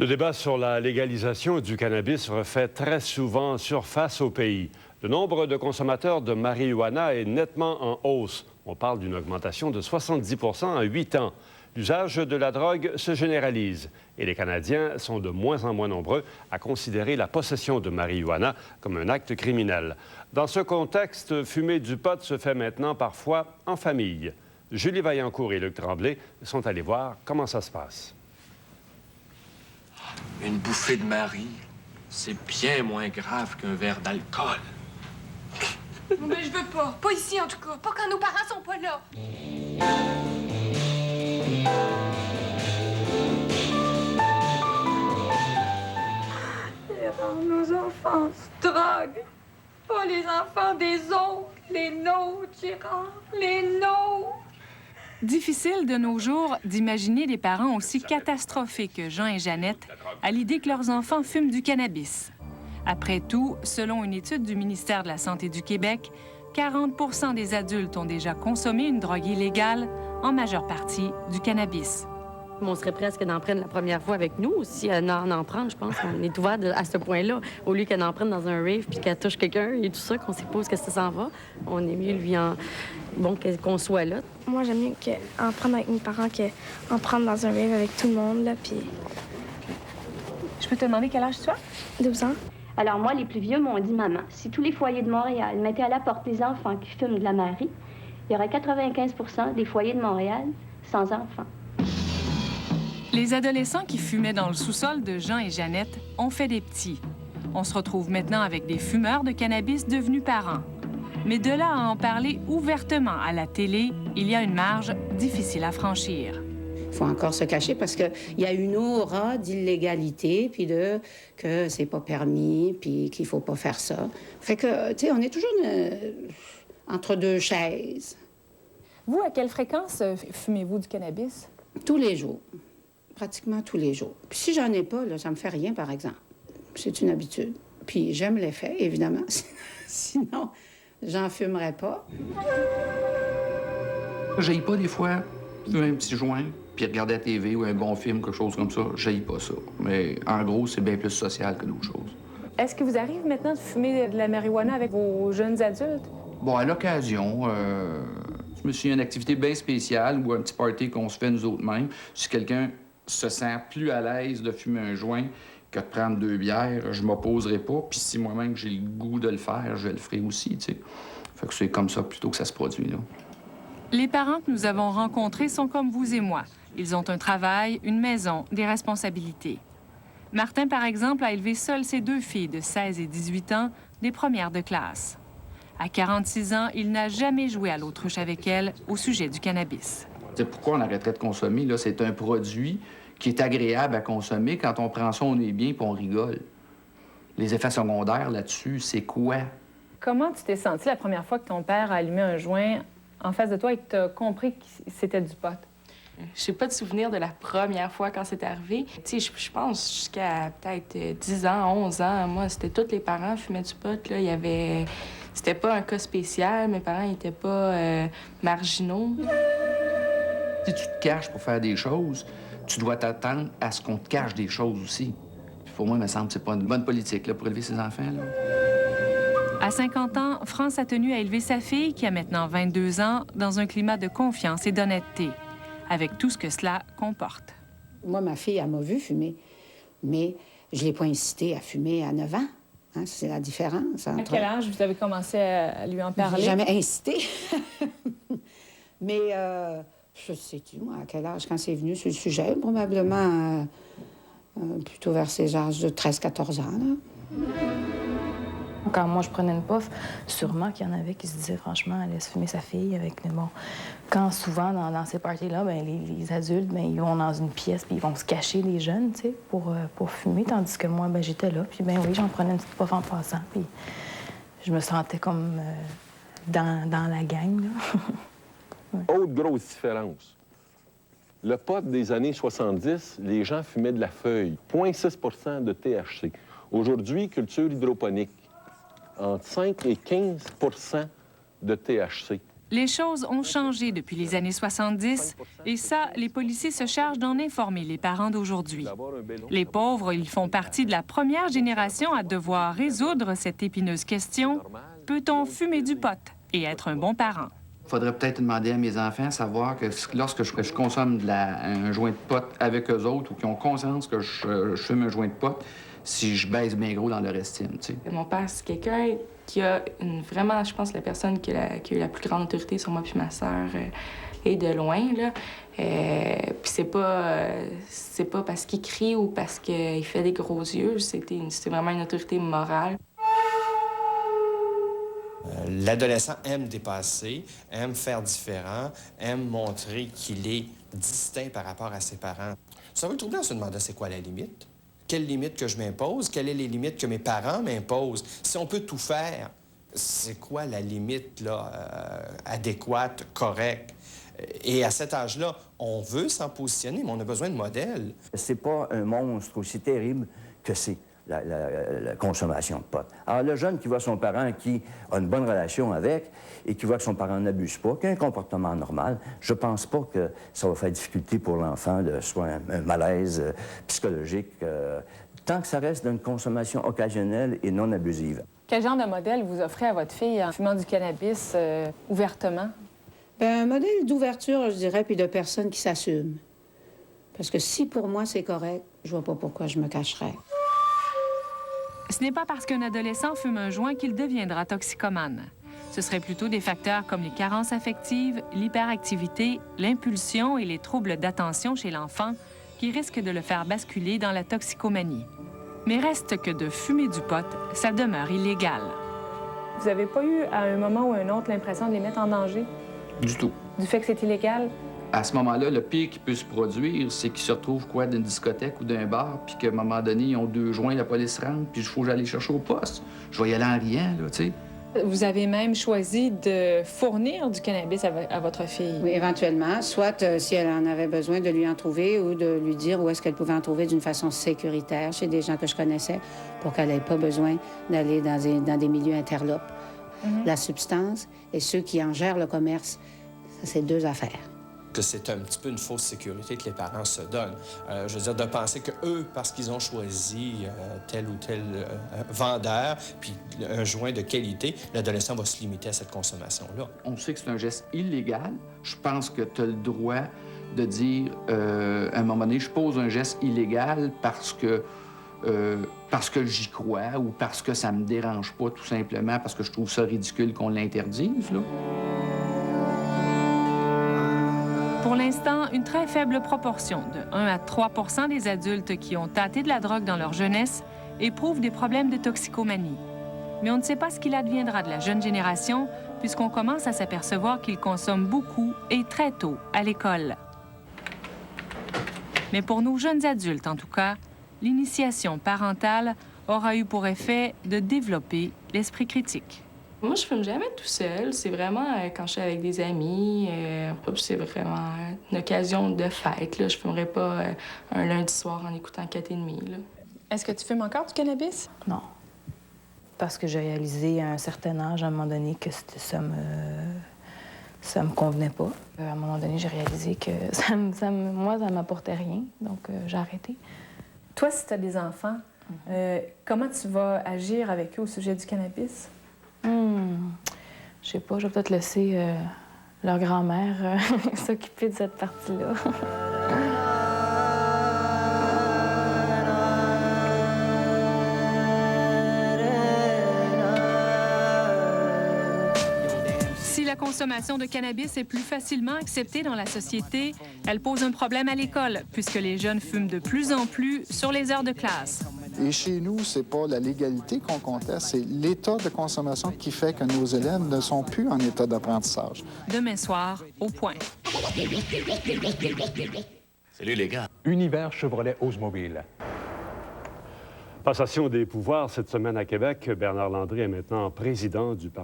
débat sur la légalisation du cannabis refait très souvent surface au pays. Le nombre de consommateurs de marijuana est nettement en hausse. On parle d'une augmentation de 70 en 8 ans. L'usage de la drogue se généralise et les Canadiens sont de moins en moins nombreux à considérer la possession de marijuana comme un acte criminel. Dans ce contexte, fumer du pot se fait maintenant parfois en famille. Julie Vaillancourt et Luc Tremblay sont allés voir comment ça se passe. Une bouffée de Marie, c'est bien moins grave qu'un verre d'alcool. Mais je veux pas. Pas ici, en tout cas. Pas quand nos parents sont pas là. Gérard, nos enfants se droguent. Pas les enfants des autres. Les nôtres, Gérard. Les nôtres. Difficile de nos jours d'imaginer des parents aussi catastrophés que Jean et Jeannette à l'idée que leurs enfants fument du cannabis. Après tout, selon une étude du ministère de la Santé du Québec, 40 des adultes ont déjà consommé une drogue illégale, en majeure partie du cannabis. On serait presque d'en prendre la première fois avec nous. Si elle en prend, je pense qu'on est ouvert à ce point-là. Au lieu qu'elle en prenne dans un rave puis qu'elle touche quelqu'un et tout ça, qu'on se pose que ça s'en va, on est mieux lui qu'on soit là. Moi, j'aime mieux en prendre avec mes parents qu'en prendre dans un rave avec tout le monde, là, puis... Je peux te demander quel âge tu as? 12 ans. Alors moi, les plus vieux m'ont dit, maman, si tous les foyers de Montréal mettaient à la porte des enfants qui fument de la Marie, il y aurait 95 des foyers de Montréal sans enfants. Les adolescents qui fumaient dans le sous-sol de Jean et Jeannette ont fait des petits. On se retrouve maintenant avec des fumeurs de cannabis devenus parents. Mais de là à en parler ouvertement à la télé, il y a une marge difficile à franchir. Il faut encore se cacher parce qu'il y a une aura d'illégalité, puis que c'est pas permis, puis qu'il faut pas faire ça. Fait que, tu sais, on est toujours entre deux chaises. Vous, à quelle fréquence fumez-vous du cannabis? Tous les jours. Pratiquement tous les jours. Puis si j'en ai pas, là, ça me fait rien, par exemple. C'est une habitude. Puis j'aime l'effet, évidemment. Sinon, j'en fumerais pas. J'haïs pas des fois fumer un petit joint, puis regarder la TV ou un bon film, quelque chose comme ça. J'haïs pas ça. Mais en gros, c'est bien plus social que d'autres choses. Est-ce que vous arrive maintenant de fumer de la marijuana avec vos jeunes adultes? Bon, à l'occasion, je me souviens d'une activité bien spéciale ou un petit party qu'on se fait nous autres mêmes. Si quelqu'un se sent plus à l'aise de fumer un joint que de prendre 2 bières, je m'opposerai pas. Puis si moi-même j'ai le goût de le faire, je le ferai aussi, tu sais. Fait que c'est comme ça plutôt que ça se produit, là. Les parents que nous avons rencontrés sont comme vous et moi. Ils ont un travail, une maison, des responsabilités. Martin, par exemple, a élevé seul ses 2 filles de 16 et 18 ans, des premières de classe. À 46 ans, il n'a jamais joué à l'autruche avec elle au sujet du cannabis. C'est pourquoi on arrêterait de consommer, là. C'est un produit qui est agréable à consommer. Quand on prend ça, on est bien puis on rigole. Les effets secondaires là-dessus, c'est quoi? Comment tu t'es senti la première fois que ton père a allumé un joint en face de toi et que tu as compris que c'était du pot? Je n'ai pas de souvenir de la première fois quand c'est arrivé. Tu sais, je pense jusqu'à peut-être 10 ans, 11 ans, moi, c'était tous les parents fumaient du pot, là. Il y avait... C'était pas un cas spécial. Mes parents n'étaient pas marginaux. Si tu te caches pour faire des choses, tu dois t'attendre à ce qu'on te cache des choses aussi. Puis pour moi, il me semble que c'est pas une bonne politique là, pour élever ses enfants, là. À 50 ans, France a tenu à élever sa fille, qui a maintenant 22 ans, dans un climat de confiance et d'honnêteté, avec tout ce que cela comporte. Moi, ma fille, elle m'a vu fumer, mais je l'ai pas incitée à fumer à 9 ans. Hein, c'est la différence entre... À quel âge vous avez commencé à lui en parler? Jamais incité. Mais je sais-tu, moi, à quel âge, quand c'est venu sur le sujet, probablement plutôt vers ces âges de 13-14 ans, là. Quand moi, je prenais une puff, sûrement qu'il y en avait qui se disaient, franchement, elle laisse fumer sa fille avec... Bon, quand souvent, dans ces parties-là, bien, les adultes, bien, ils vont dans une pièce puis ils vont se cacher, les jeunes, tu sais, pour fumer, tandis que moi, bien, j'étais là. Puis, bien oui, j'en prenais une petite puff en passant, puis je me sentais comme dans la gang, là. Ouais. Autre grosse différence. Le pot des années 70, les gens fumaient de la feuille. 0,6 de THC. Aujourd'hui, culture hydroponique. Entre 5 et 15 de THC. Les choses ont changé depuis les années 70 et ça, les policiers se chargent d'en informer les parents d'aujourd'hui. Les pauvres, ils font partie de la première génération à devoir résoudre cette épineuse question. Peut-on fumer du pot et être un bon parent? Il faudrait peut-être demander à mes enfants, savoir que lorsque je consomme un joint de pot avec eux autres ou qu'ils ont conscience que je fume un joint de pot, si je baisse bien gros dans leur estime, tu sais. Mon père, c'est quelqu'un qui a vraiment, je pense, la personne qui a eu la plus grande autorité sur moi puis ma sœur, et de loin, là. Puis c'est pas parce qu'il crie ou parce qu'il fait des gros yeux, c'est vraiment une autorité morale. L'adolescent aime dépasser, aime faire différent, aime montrer qu'il est distinct par rapport à ses parents. Ça veut le troubler en se demandant c'est quoi la limite? Quelles limites que je m'impose? Quelles sont les limites que mes parents m'imposent? Si on peut tout faire, c'est quoi la limite là, adéquate, correcte? Et à cet âge-là, on veut s'en positionner, mais on a besoin de modèles. C'est pas un monstre aussi terrible que c'est la consommation de pot. Alors, le jeune qui voit son parent qui a une bonne relation avec et qui voit que son parent n'abuse pas, qui a un comportement normal, je pense pas que ça va faire difficulté pour l'enfant de soit un malaise psychologique, tant que ça reste d'une consommation occasionnelle et non abusive. Quel genre de modèle vous offrez à votre fille en fumant du cannabis ouvertement? Bien, un modèle d'ouverture, je dirais, puis de personne qui s'assume. Parce que si pour moi c'est correct, je vois pas pourquoi je me cacherais. Ce n'est pas parce qu'un adolescent fume un joint qu'il deviendra toxicomane. Ce seraient plutôt des facteurs comme les carences affectives, l'hyperactivité, l'impulsion et les troubles d'attention chez l'enfant qui risquent de le faire basculer dans la toxicomanie. Mais reste que de fumer du pot, ça demeure illégal. Vous n'avez pas eu, à un moment ou à un autre, l'impression de les mettre en danger? Du tout. Du fait que c'est illégal? À ce moment-là, le pire qui peut se produire, c'est qu'ils se retrouvent d'une discothèque ou d'un bar, puis qu'à un moment donné, ils ont 2 joints, la police rentre, puis il faut que j'aille chercher au poste. Je vais y aller en riant, là, tu sais. Vous avez même choisi de fournir du cannabis à votre fille. Oui, éventuellement. Soit, si elle en avait besoin, de lui en trouver ou de lui dire où est-ce qu'elle pouvait en trouver d'une façon sécuritaire chez des gens que je connaissais pour qu'elle n'ait pas besoin d'aller dans des milieux interlopes. La substance et ceux qui en gèrent le commerce, ça, c'est 2 affaires. Que c'est un petit peu une fausse sécurité que les parents se donnent. Je veux dire, de penser qu'eux, parce qu'ils ont choisi tel ou tel vendeur, puis un joint de qualité, l'adolescent va se limiter à cette consommation-là. On sait que c'est un geste illégal. Je pense que tu as le droit de dire, à un moment donné, je pose un geste illégal parce que j'y crois ou parce que ça me dérange pas, tout simplement, parce que je trouve ça ridicule qu'on l'interdise, là. Pour l'instant, une très faible proportion, de 1 à 3 % des adultes qui ont tâté de la drogue dans leur jeunesse éprouvent des problèmes de toxicomanie. Mais on ne sait pas ce qu'il adviendra de la jeune génération, puisqu'on commence à s'apercevoir qu'ils consomment beaucoup et très tôt à l'école. Mais pour nos jeunes adultes, en tout cas, l'initiation parentale aura eu pour effet de développer l'esprit critique. Moi, je fume jamais tout seul. C'est vraiment quand je suis avec des amis. C'est vraiment une occasion de fête. Là. Je fumerais pas un lundi soir en écoutant 4,5. Est-ce que tu fumes encore du cannabis? Non. Parce que j'ai réalisé à un certain âge, à un moment donné, que ça me convenait pas. À un moment donné, j'ai réalisé que moi, ça m'apportait rien. Donc, j'ai arrêté. Toi, si tu as des enfants, comment tu vas agir avec eux au sujet du cannabis? Je sais pas, je vais peut-être laisser leur grand-mère s'occuper de cette partie-là. Si la consommation de cannabis est plus facilement acceptée dans la société, elle pose un problème à l'école, puisque les jeunes fument de plus en plus sur les heures de classe. Et chez nous, c'est pas la légalité qu'on conteste, c'est l'état de consommation qui fait que nos élèves ne sont plus en état d'apprentissage. Demain soir, au Point. Salut les gars. Univers Chevrolet Oldsmobile. Passation des pouvoirs cette semaine à Québec. Bernard Landry est maintenant président du Parti